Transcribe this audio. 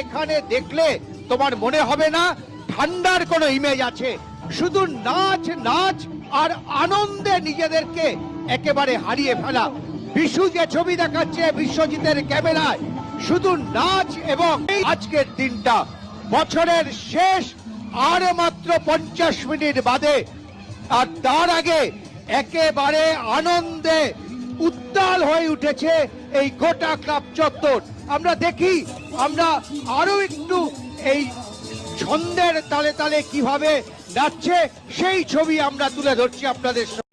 এখানে দেখলে তোমার মনে হবে না ঠান্ডার কোনো ইমেজ আছে, শুধু নাচ নাচ আর আনন্দে নিজেদেরকে একেবারে হারিয়ে ফেলা। বিশু যে ছবি দেখাচ্ছে বিশ্বজিতের ক্যামেরায়, শুধু নাচ। এবং আজকের দিনটা বছরের শেষ আর মাত্র 50 মিনিট বাদে, আর তার আগে একেবারে আনন্দে উত্তাল হয়ে উঠেছে এই গোটা ক্লাব চত্বর। আমরা দেখি, আমরা আরো একটু এই ছন্দের তালে তালে কিভাবে নাচছে সেই ছবি আমরা তুলে ধরছি আপনাদের।